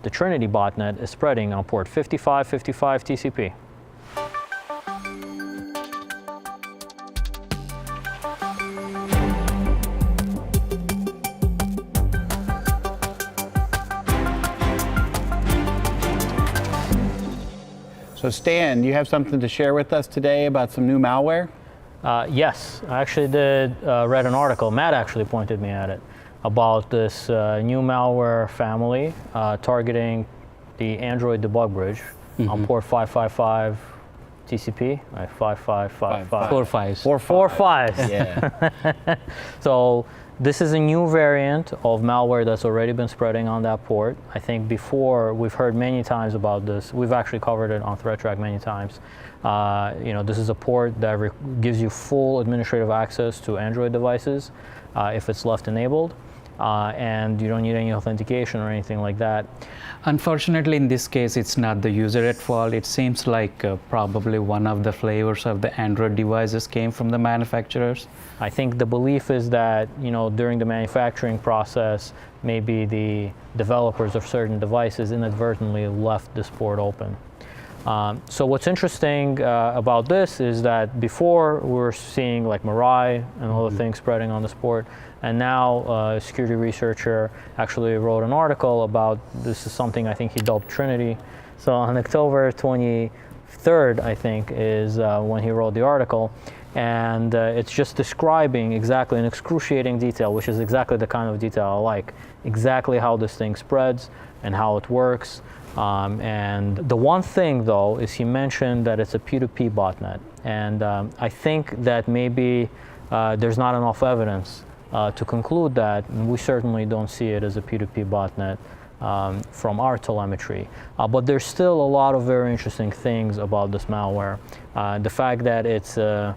the Trinity botnet is spreading on port 5555 TCP. So Stan, you have something to share with us today about some new malware? Yes, I actually did read an article. Matt actually pointed me at it about this new malware family targeting the Android debug bridge on port 555 TCP, right? 5555. 4 fives. 4 fives. Yeah. So this is a new variant of malware that's already been spreading on that port. I think before we've heard many times about this. We've actually covered it on ThreatTraq many times. This is a port that gives you full administrative access to Android devices if it's left enabled. And you don't need any authentication or anything like that. Unfortunately, in this case, it's not the user at fault. It seems like probably one of the flavors of the Android devices came from the manufacturers. I think the belief is that, during the manufacturing process, maybe the developers of certain devices inadvertently left this port open. So what's interesting about this is that before we were seeing like Mirai and other things spreading on this port, and now a security researcher actually wrote an article about this is something I think he dubbed Trinity. So on October 23rd, I think, is when he wrote the article. And it's just describing exactly in excruciating detail, which is exactly the kind of detail I like, exactly how this thing spreads and how it works. And the one thing, though, is he mentioned that it's a P2P botnet. And I think that maybe there's not enough evidence to conclude that, and we certainly don't see it as a P2P botnet from our telemetry. But there's still a lot of very interesting things about this malware. The fact that it's a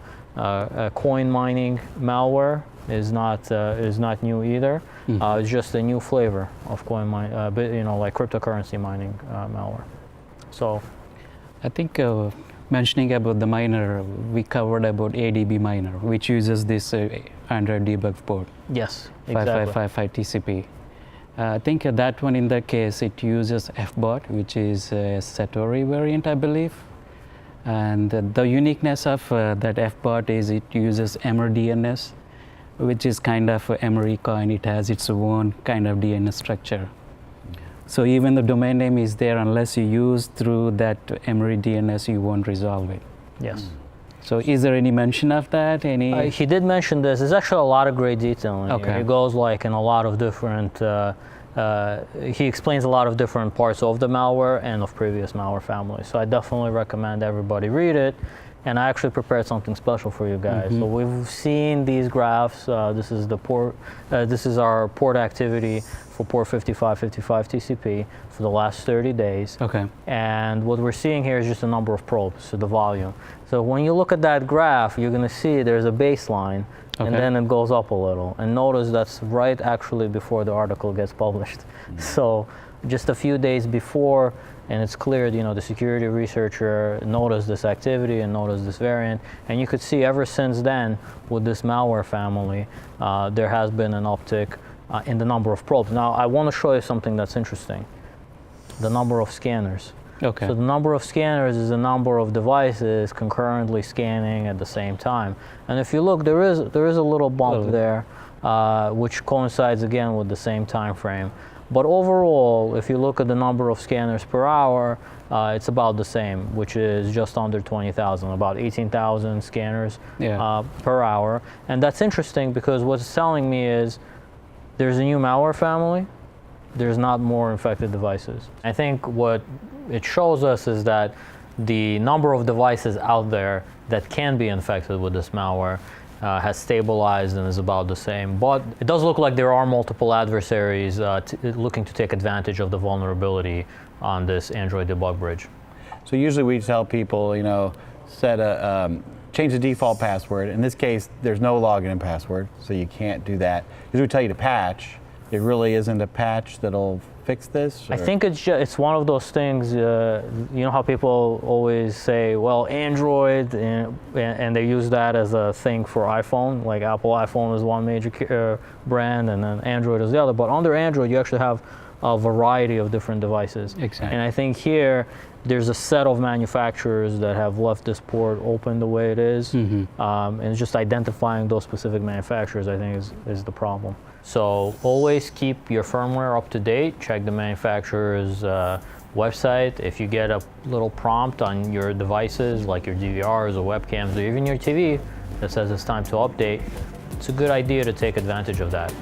coin mining malware is not new either. It's just a new flavor of coin mine, like cryptocurrency mining malware. So, I think mentioning about the miner, we covered about ADB miner, which uses this Android debug port. Yes, exactly. 5555 TCP. I think that one, in that case, it uses FBOT, which is a Satori variant, I believe. And the uniqueness of that FBOT is it uses MRDNS, which is kind of a memory coin. It has its own kind of DNS structure. So even the domain name is there, unless you use through that memory DNS, you won't resolve it. Yes. So is there any mention of that? He did mention this. There's actually a lot of great detail in here. He goes like in a lot of different, he explains a lot of different parts of the malware and of previous malware families. So I definitely recommend everybody read it. And I actually prepared something special for you guys. So we've seen these graphs. This is the port. This is our port activity for port 5555 TCP for the last 30 days. Okay. And what we're seeing here is just the number of probes, so the volume. So when you look at that graph, you're going to see there's a baseline, and then it goes up a little. And notice that's right actually before the article gets published. So just a few days before. And it's clear, the security researcher noticed this activity and noticed this variant. And you could see ever since then, with this malware family, there has been an uptick in the number of probes. Now, I want to show you something that's interesting. The number of scanners. Okay. So the number of scanners is the number of devices concurrently scanning at the same time. And if you look, there is a little bump there, which coincides again with the same time frame. But overall, if you look at the number of scanners per hour, it's about the same, which is just under 20,000, about 18,000 scanners per hour. And that's interesting because what it's telling me is there's a new malware family, there's not more infected devices. I think what it shows us is that the number of devices out there that can be infected with this malware has stabilized and is about the same. But it does look like there are multiple adversaries looking to take advantage of the vulnerability on this Android debug bridge. So usually we tell people, change the default password. In this case, there's no login and password, so you can't do that. Because we tell you to patch. It really isn't a patch that'll fix this? Or? I think it's one of those things, you know how people always say, well, Android, and they use that as a thing for iPhone, like Apple iPhone is one major brand and then Android is the other. But under Android, you actually have a variety of different devices. Exactly. And I think here, there's a set of manufacturers that have left this port open the way it is. And just identifying those specific manufacturers, I think, is the problem. So always keep your firmware up to date. Check the manufacturer's website. If you get a little prompt on your devices, like your DVRs or webcams or even your TV, that says it's time to update, it's a good idea to take advantage of that.